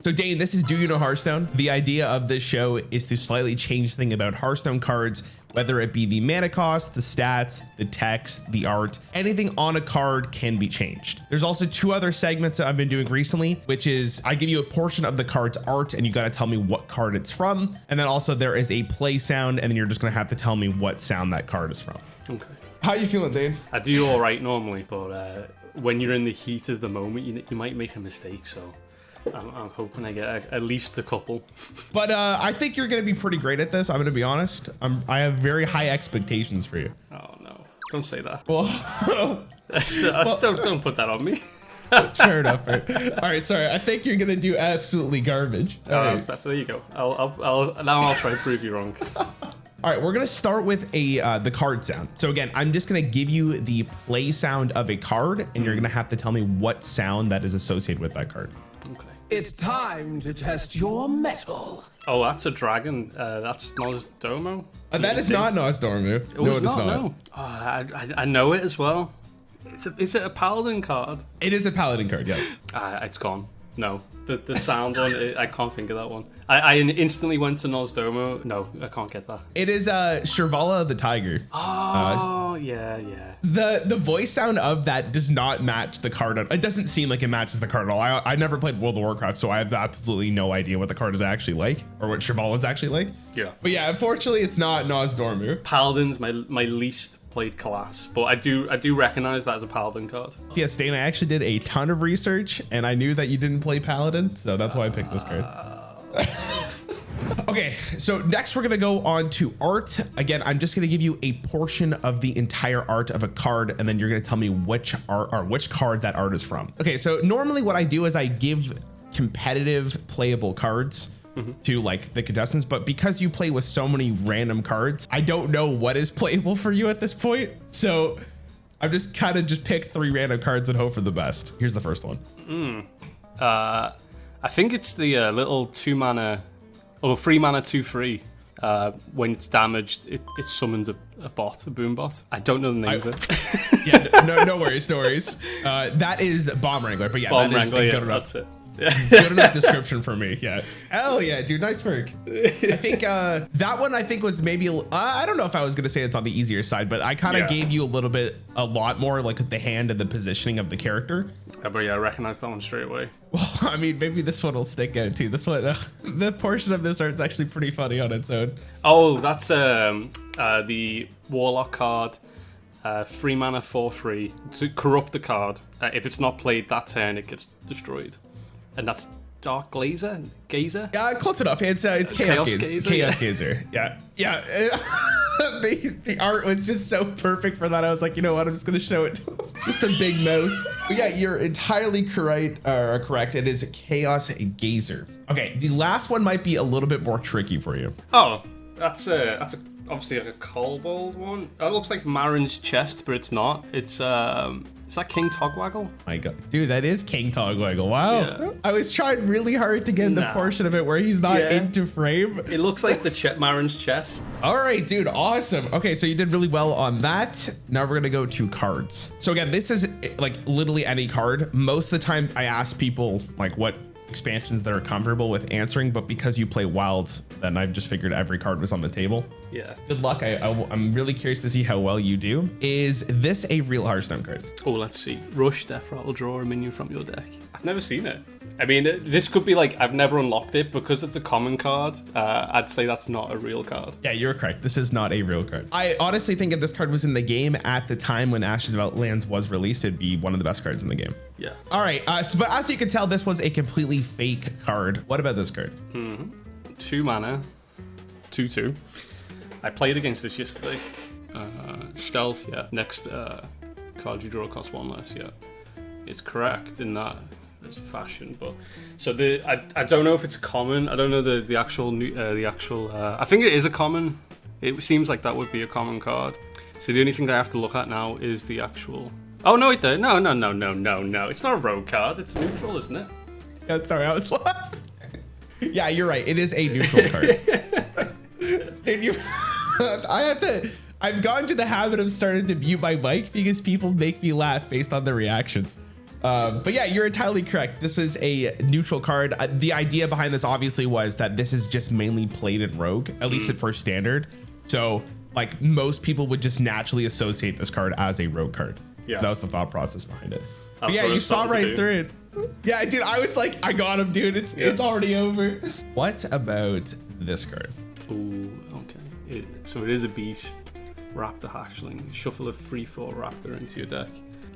So Dane, this is Do You Know Hearthstone? The idea of this show is to slightly change things about Hearthstone cards, whether it be the mana cost, the stats, the text, the art, anything on a card can be changed. There's also two other segments that I've been doing recently, which is I give you a portion of the card's art and you got to tell me what card it's from. And then also there is a play sound and then you're just going to have to tell me what sound that card is from. Okay. How you feeling, Dane? I do all right normally, but when you're in the heat of the moment, you might make a mistake, so I'm hoping I get at least a couple. But I think you're going to be pretty great at this. I'm going to be honest. I have very high expectations for you. Oh, no. Don't say that. Well, don't put that on me. Fair enough. All right, sorry. I think you're going to do absolutely garbage. All right, that's better. There you go. Now I'll try to prove you wrong. All right, we're gonna start with the card sound. So again, I'm just gonna give you the play sound of a card, and you're gonna have to tell me what sound that is associated with that card. Okay. It's time to test your mettle. Oh, that's a dragon. That's Nosdomo. That is not Nosdomo. Oh, no, it is not. No. Oh, I know it as well. Is it a paladin card? It is a paladin card. Yes. It's gone. No, the sound one, I can't think of that one. I instantly went to Nosdomo. No, I can't get that. It is Shirvala the Tiger. Oh, yeah. The voice sound of that does not match the card. It doesn't seem like it matches the card at all. I never played World of Warcraft, so I have absolutely no idea what the card is actually like, or what Shirvala is actually like. Yeah. But yeah, unfortunately, it's not Nosdomo. Paladin's my least played class, but I do recognize that as a paladin card. Yes, Dane, I actually did a ton of research and I knew that you didn't play paladin, so that's why I picked this card. Okay, so next we're gonna go on to art. Again, I'm just gonna give you a portion of the entire art of a card and then you're gonna tell me which art or which card that art is from. Okay, so normally what I do is I give competitive playable cards to like the contestants, but because you play with so many random cards, I don't know what is playable for you at this point. So I've just kind of pick 3 random cards and hope for the best. Here's the first one. I think it's the little 2 mana or 3 mana 2/3. When it's damaged, it summons a bot, a boom bot. I don't know the name of it. Yeah, no worries. That is Bomb Wrangler, but yeah, Bomb that is Wrangler, good enough. that's it. Good enough description for me. Yeah. Hell yeah, dude. Nice work. I think that one I think was maybe I don't know if I was gonna say it's on the easier side, but I kind of gave you a lot more like the hand and the positioning of the character. But yeah, I recognize that one straight away. Well, I mean, maybe this one will stick out too. This one, the portion of this art is actually pretty funny on its own. Oh, that's the Warlock card. 3 mana 4/3 to corrupt the card. If it's not played that turn, it gets destroyed. And that's Dark Gazer? Yeah, close enough. It's Chaos Gazer. Chaos Gazer. Yeah. The art was just so perfect for that. I was like, you know what? I'm just gonna show it. Just a big mouth. But yeah, you're entirely correct. It is Chaos Gazer. Okay, the last one might be a little bit more tricky for you. Oh, that's obviously like a kobold one. That looks like Marin's chest, but it's not. Is that King Togwaggle? My God, dude, that is King Togwaggle. Wow. Yeah. I was trying really hard to get the portion of it where he's not into frame. It looks like the Marin's chest. All right, dude, awesome. Okay, so you did really well on that. Now we're gonna go to cards. So again, this is like literally any card. Most of the time I ask people like what expansions that are comfortable with answering, but because you play Wilds, then I've just figured every card was on the table. Yeah. Good luck. I'm really curious to see how well you do. Is this a real Hearthstone card? Oh, let's see. Rush, Death Rattle, draw a minion from your deck. I've never seen it. I mean, this could be like, I've never unlocked it because it's a common card. I'd say that's not a real card. Yeah, you're correct. This is not a real card. I honestly think if this card was in the game at the time when Ashes of Outlands was released, it'd be one of the best cards in the game. Yeah. All right. But as you can tell, this was a completely fake card. What about this card? 2 mana, 2/2. I played against this yesterday. Stealth, yeah. Next card you draw costs 1 less, yeah. It's correct in that fashion, but so I don't know if it's common. I don't know the actual I think it is a common. It seems like that would be a common card. So the only thing I have to look at now is the actual. Oh no, wait there. No. It's not a rogue card. It's neutral, isn't it? Yeah, sorry, I was laughing. Yeah, you're right. It is a neutral card. Dude, I've gotten to the habit of starting to mute my mic because people make me laugh based on their reactions. But yeah, you're entirely correct. This is a neutral card. The idea behind this obviously was that this is just mainly played in Rogue, at least at first standard. So like most people would just naturally associate this card as a Rogue card. Yeah, that was the thought process behind it. But yeah, you saw right through it. Yeah, dude, I was like, I got him, dude. It's already over. What about this card? Ooh, okay. So it is a beast. Raptor hatchling. Shuffle a 3/4 Raptor into your deck.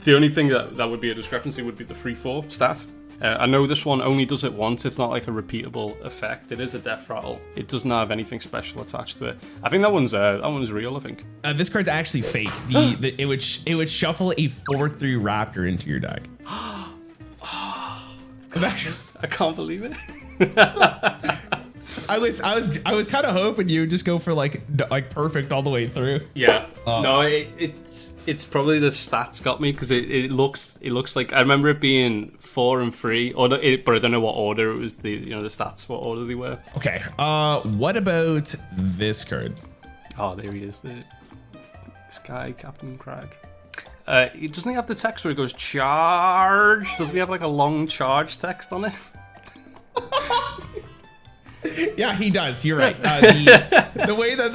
The only thing that would be a discrepancy would be the 3/4 stat. I know this one only does it once. It's not like a repeatable effect. It is a death rattle. It doesn't have anything special attached to it. I think that one's real. I think this card's actually fake. It would shuffle a 4/3 Raptor into your deck. I can't believe it. I was kind of hoping you would just go for like perfect all the way through. Yeah. No, it's probably the stats got me because it looks like I remember it being 4 and 3, but I don't know what order it was. The stats, what order they were. Okay. What about this card? Oh, there he is. The Sky Captain Crag. Doesn't he have the text where it goes charge? Doesn't he have like a long charge text on it? Yeah, he does. You're right. The way that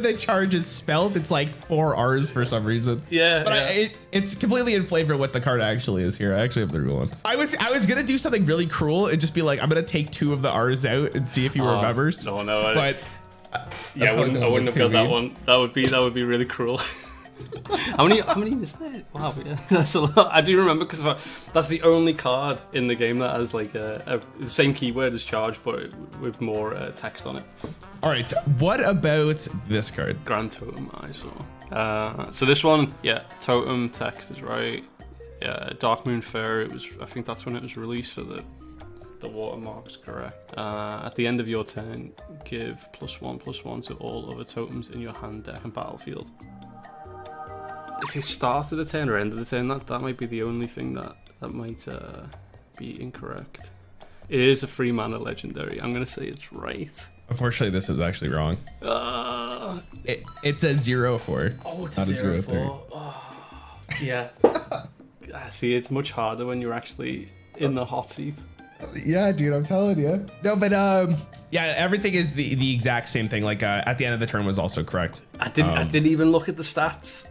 the charge is spelled, it's like 4 R's for some reason. Yeah, but it's completely in flavor of what the card actually is here. I actually have the real one. I was gonna do something really cruel and just be like, I'm gonna take 2 of the R's out and see if he remembers. No, but yeah, I wouldn't have got that one. That would be really cruel. How many is there? Wow, yeah, that's a lot. I do remember because that's the only card in the game that has like the same keyword as charge, but with more text on it. All right, what about this card? Grand Totem, I saw. So this one, yeah, Totem text is right. Yeah, Dark Moon Fair. I think that's when it was released, so the watermark's correct. At the end of your turn, give +1/+1 to all other totems in your hand, deck, and battlefield. If you start of the turn or end of the turn, that might be the only thing that might be incorrect. It is a 3 mana legendary. I'm gonna say it's right. Unfortunately, this is actually wrong. It's a 0/4. Oh, it's not a 0/4. Oh, yeah. See, it's much harder when you're actually in the hot seat. Yeah, dude, I'm telling you. No, but yeah, everything is the exact same thing. Like at the end of the turn was also correct. I didn't even look at the stats.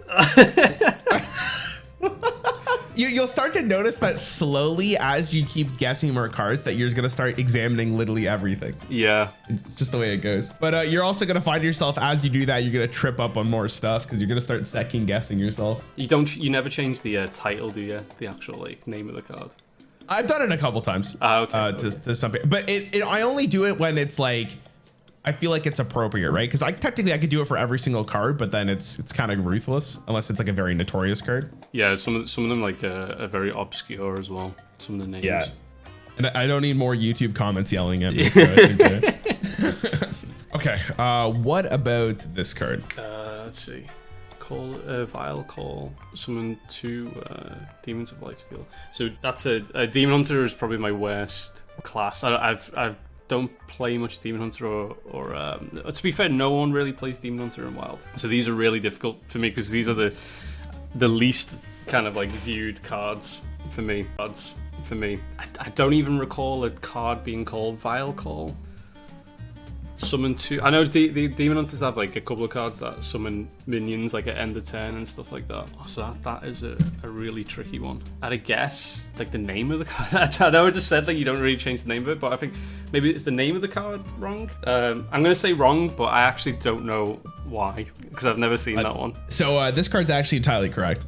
You'll start to notice that slowly as you keep guessing more cards that you're gonna start examining literally everything. Yeah, it's just the way it goes. But you're also gonna find yourself as you do that, you're gonna trip up on more stuff because you're gonna start second guessing yourself. You never change the title, do you? The actual like name of the card. I've done it a couple times. Okay. To some people, but I only do it when it's like I feel like it's appropriate, right? Because technically I could do it for every single card, but then it's kind of ruthless unless it's like a very notorious card. Yeah, some of them like are very obscure as well. Some of the names. Yeah, and I don't need more YouTube comments yelling at me. So I think, okay, what about this card? Let's see. Vile Call, summon 2 Demons of Lifesteal. So that's a Demon Hunter is probably my worst class. I don't play much Demon Hunter or to be fair, no one really plays Demon Hunter in Wild. So these are really difficult for me because these are the least kind of like viewed cards for me. I don't even recall a card being called Vile Call. Summon 2. I know the Demon Hunters have like a couple of cards that summon minions like at end of turn and stuff like that. So that is a really tricky one. I'd guess like the name of the card. I know I just said like you don't really change the name of it, but I think maybe it's the name of the card wrong. I'm gonna say wrong, but I actually don't know why because I've never seen that one. So this card's actually entirely correct.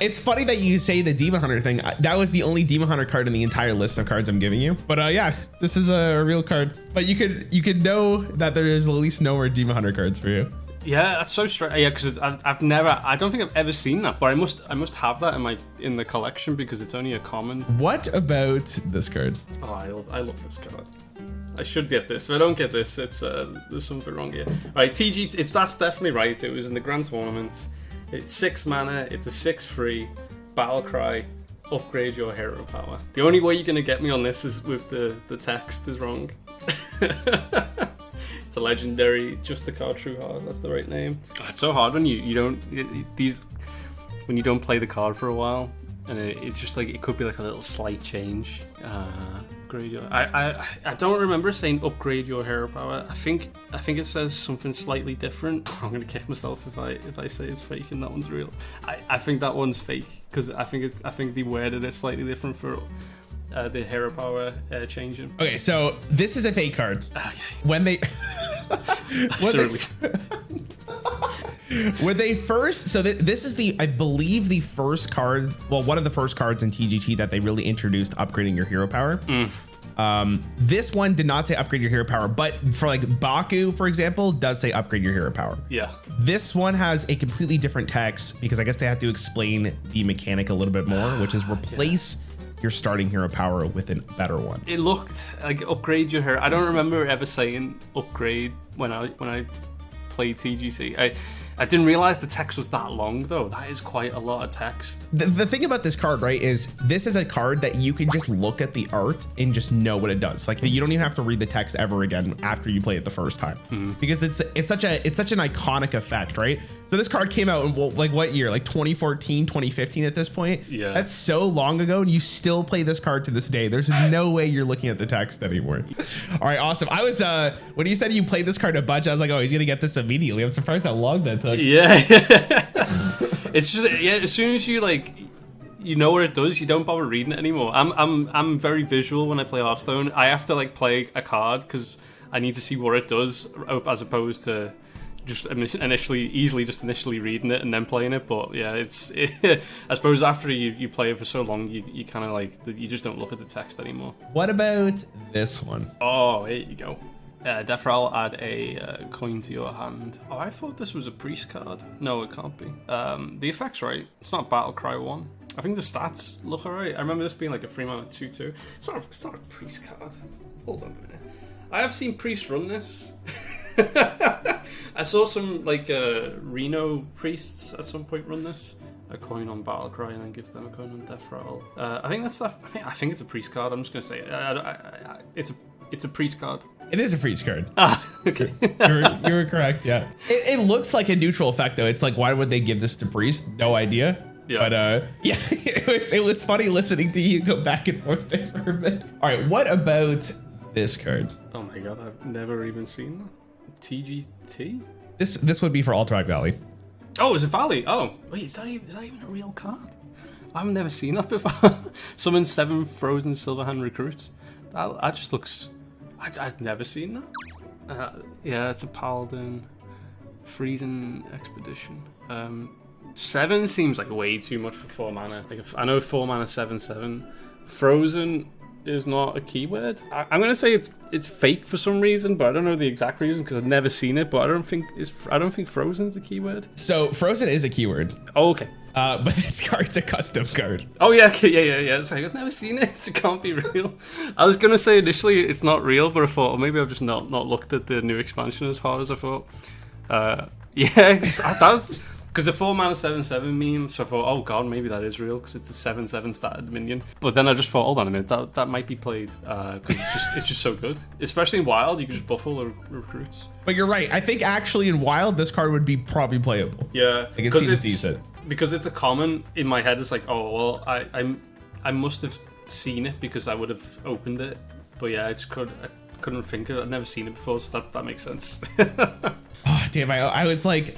It's funny that you say the Demon Hunter thing. That was the only Demon Hunter card in the entire list of cards I'm giving you. But yeah, this is a real card. But you could know that there is at least no more Demon Hunter cards for you. Yeah, that's so strange. Yeah, because I don't think I've ever seen that, but I must have that in the collection because it's only a common. What about this card? Oh, I love this card. I should get this. If I don't get this, it's there's something wrong here. Right, TG, that's definitely right. It was in the Grand Tournament. It's 6 mana, it's a 6/3, Battle Cry, upgrade your hero power. The only way you're going to get me on this is with the text is wrong. It's a legendary, just the card True Heart. That's the right name. Oh, it's so hard when you don't when you don't play the card for a while, and it's just like it could be like a little slight change. Upgrade your. I don't remember saying upgrade your hero power. I think it says something slightly different. I'm gonna kick myself if I say it's fake and that one's real. I think that one's fake because I think they worded it slightly different for the hero power changing. Okay, so this is a fake card. Okay. When they when they first, so this is I believe the first card, well, one of the first cards in TGT that they really introduced upgrading your hero power. This one did not say upgrade your hero power, but for like Baku, for example, does say upgrade your hero power. Yeah. This one has a completely different text because I guess they have to explain the mechanic a little bit more, which is replace your starting hero power with a better one. It looked like upgrade your hero. I don't remember ever saying upgrade when I played TGC. I didn't realize the text was that long though. That is quite a lot of text. The thing about this card, right, is this is a card that you can just look at the art and just know what it does. Like you don't even have to read the text ever again after you play it the first time, because it's such an iconic effect, right? So this card came out in like what year? Like 2014, 2015 at this point. Yeah. That's so long ago, and you still play this card to this day. There's no way you're looking at the text anymore. All right, awesome. I was when you said you played this card a bunch, I was like, oh, he's gonna get this immediately. I'm surprised how long that took. Yeah. It's just as soon as you like you know what it does, you don't bother reading it anymore. I'm very visual when I play Hearthstone. I have to like play a card because I need to see what it does as opposed to just initially reading it and then playing it. But yeah, I suppose after you play it for so long, you kind of like you just don't look at the text anymore. What about this one? Oh, here you go. Defral, add a coin to your hand. Oh, I thought this was a priest card. No, it can't be. The effect's right. It's not Battlecry 1. I think the stats look alright. I remember this being like a 3-mana 2/2. It's not a priest card. Hold on a minute. I have seen priests run this. I saw some like Reno priests at some point run this. A coin on Battlecry and then gives them a coin on Defral. I think it's a priest card. I'm just gonna say it. It's a priest card. It is a priest card. Ah, okay. you were correct, yeah. It looks like a neutral effect, though. It's like, why would they give this to priest? No idea. Yeah. But yeah, it was funny listening to you go back and forth there for a bit. All right, what about this card? Oh my god, I've never even seen that. TGT? This would be for Alterac Valley. Oh, is it Valley? Oh, wait, is that even a real card? I've never seen that before. Summon 7 frozen Silverhand recruits. That just looks... I've never seen that. Yeah, it's a Paladin Freezing Expedition. 7 seems like way too much for 4 mana. Like I know 4 mana 7/7. Frozen is not a keyword. I'm gonna say it's fake for some reason, but I don't know the exact reason because I've never seen it. But I don't think Frozen's a keyword. So Frozen is a keyword. Oh, okay. But this card's a custom card. Oh yeah, okay, yeah. It's like I've never seen it, so it can't be real. I was gonna say initially it's not real, but I thought, maybe I've just not looked at the new expansion as hard as I thought. Yeah, because the 4 mana 7/7 meme, so I thought, oh god, maybe that is real because it's a 7/7 started minion. But then I just thought, hold on a minute, that might be played because it's just so good. Especially in Wild, you can just buffle the recruits. But you're right. I think actually in Wild, this card would be probably playable. Yeah, like it seems decent. Because it's a common, in my head it's like, oh well, I must have seen it because I would have opened it. But yeah, I couldn't think of it. I've never seen it before, so that makes sense. Oh damn! I was like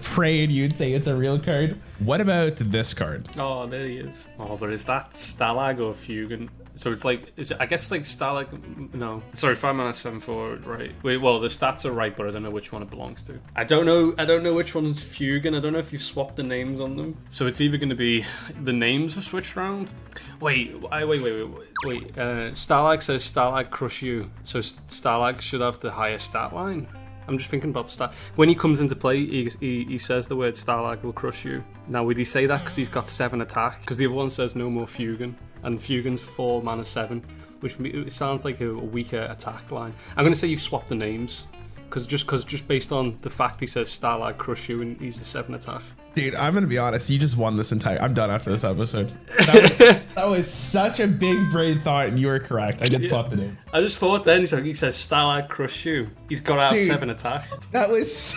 praying you'd say it's a real card. What about this card? Oh, there he is. Oh, but is that Stalag or Fugan? So it's like, I guess like Stalag. No, sorry, 5 mana 7/4. Right. Wait, well the stats are right, but I don't know which one it belongs to. I don't know which one's Fugan. I don't know if you've swapped the names on them. So it's either going to be the names are switched around. Wait. Stalag says Stalag crush you. So Stalag should have the highest stat line. I'm just thinking about stat. When he comes into play, he says the word Stalag will crush you. Now, would he say that because he's got 7 attack? Because the other one says no more Fugan, and Fugan's 4 mana 7, which sounds like a weaker attack line. I'm going to say you've swapped the names, because just based on the fact he says Stalag crush you and he's a 7 attack. Dude, I'm gonna be honest. You just won this entire. I'm done after this episode. That was such a big brain thought, and you were correct. I did swap the name. I just thought then he says Starlight Crush You. He's got out Dude, 7 attack. That was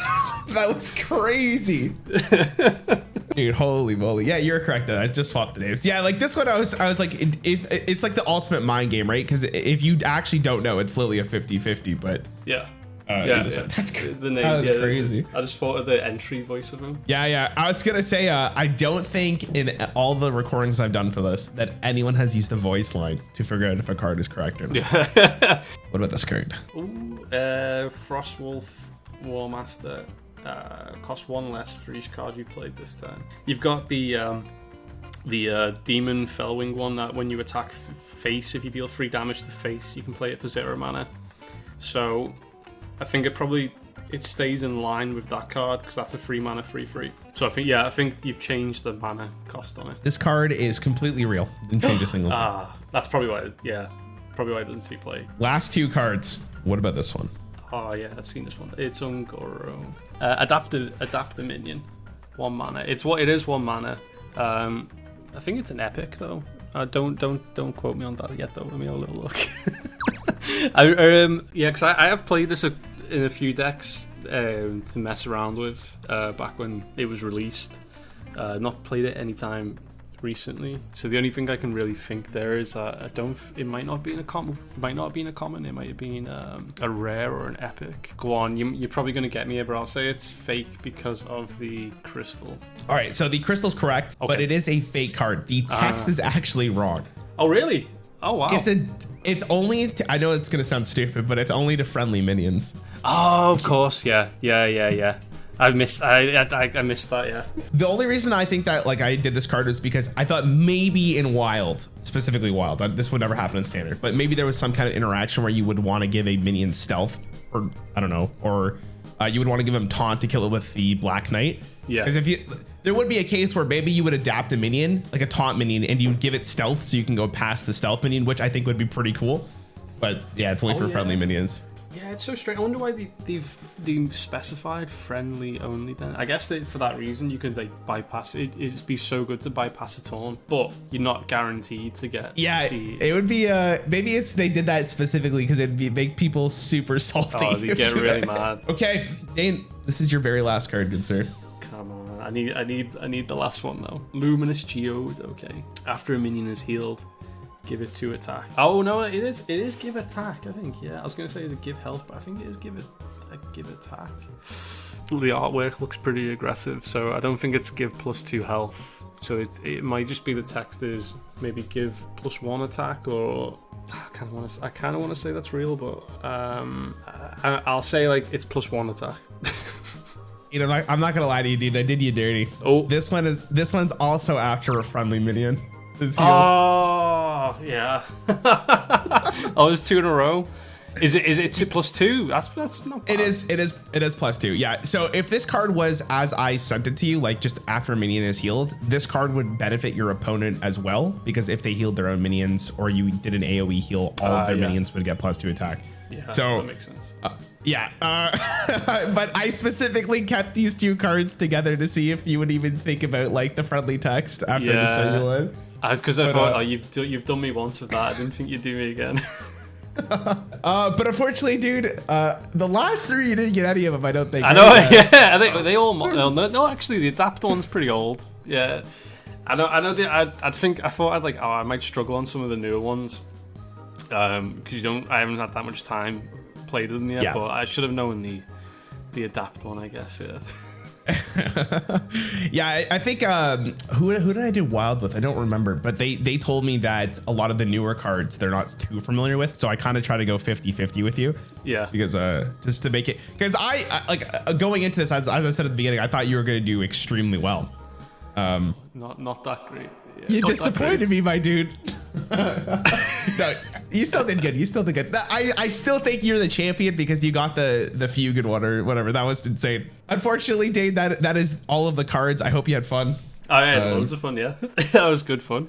crazy. Dude, holy moly. Yeah, you're correct though. I just swapped the names. Yeah, like this one I was like, if it's like the ultimate mind game, right? Because if you actually don't know, it's literally a 50-50, but yeah. That's the name, that was crazy. I just thought of the entry voice of him. Yeah. I was gonna say, I don't think in all the recordings I've done for this that anyone has used a voice line to figure out if a card is correct or not. Yeah. What about this card? Ooh, Frostwolf Warmaster. Cost 1 less for each card you played this turn. You've got the Demon Fellwing one that when you attack face, if you deal 3 damage to face, you can play it for 0 mana. So I think it stays in line with that card because that's a 3 mana free. So I think you've changed the mana cost on it. This card is completely real. Didn't change a single thing. That's probably why. Probably why it doesn't see play. Last 2 cards. What about this one? Oh yeah, I've seen this one. It's Ungoro. Adapt the minion. 1 mana. It is 1 mana. I think it's an epic though. Don't quote me on that yet though. Let me have a little look. Because I have played this in a few decks to mess around with back when it was released. Not played it anytime recently, so the only thing I can really think there is it might not be in a common. It might have been a rare or an epic. Go on, you're probably going to get me here, but I'll say it's fake because of the crystal. All right, so the crystal's correct, but it is a fake card. The text is actually wrong. Oh really? Oh wow. It's only I know it's gonna sound stupid, but it's only to friendly minions. Oh, of course, yeah. I missed that, yeah. The only reason I think that like I did this card was because I thought maybe in Wild, specifically Wild, this would never happen in Standard, but maybe there was some kind of interaction where you would want to give a minion stealth, or I don't know, or you would want to give him taunt to kill it with the Black Knight. Yeah. Because there would be a case where maybe you would adapt a minion, like a taunt minion, and you would give it stealth so you can go past the stealth minion, which I think would be pretty cool. But yeah, it's only for friendly minions. Yeah, it's so strange. I wonder why they've specified friendly only then. I guess that for that reason you could like bypass it. It'd be so good to bypass a taunt, but you're not guaranteed to get. Yeah, it would be maybe they did that specifically because it'd make people super salty. Oh, they get really mad. Okay, Dane, this is your very last card, good sir. Come on, I need the last one though. Luminous Geode. Okay, after a minion is healed, give it 2 attack. Oh no, it is give attack. I think. Yeah, I was gonna say is it give health, but I think it is give attack. The artwork looks pretty aggressive, so I don't think it's give +2 health. So it might just be the text is maybe give +1 attack, or I kind of want to say that's real, but I'll say like it's +1 attack. You know, I'm not gonna lie to you, dude. I did you dirty. Oh, this one's also after a friendly minion. Oh yeah. Oh, it's 2 in a row. Is it 2 +2? That's not bad. It is +2. Yeah. So if this card was as I sent it to you, like just after a minion is healed, this card would benefit your opponent as well, because if they healed their own minions or you did an AoE heal, all of their minions would get +2 attack. Yeah, so that makes sense. But I specifically kept these 2 cards together to see if you would even think about like the friendly text after I just showed you one. Because I thought, you've done me once with that. I didn't think you'd do me again. But unfortunately, dude, the last 3 you didn't get any of them. I don't think. I know. Yeah, I think they all. No, actually, the adapt one's pretty old. Yeah, I know. I thought I might struggle on some of the newer ones. Because I haven't had that much time played them yet. But I should have known the adapt one, I guess. Yeah. Yeah, I think who did I do Wild with? I don't remember, but they told me that a lot of the newer cards they're not too familiar with, so I kind of try to go 50-50 with you. Yeah, because just to make it, because I going into this, as I said at the beginning, I thought you were going to do extremely well. Not that great. Yeah, you disappointed me, my dude. No, you still did good. I still think you're the champion because you got the Fugue one or whatever. That was insane. Unfortunately, Dane, that is all of the cards. I hope you had fun. I had loads of fun, yeah. That was good fun.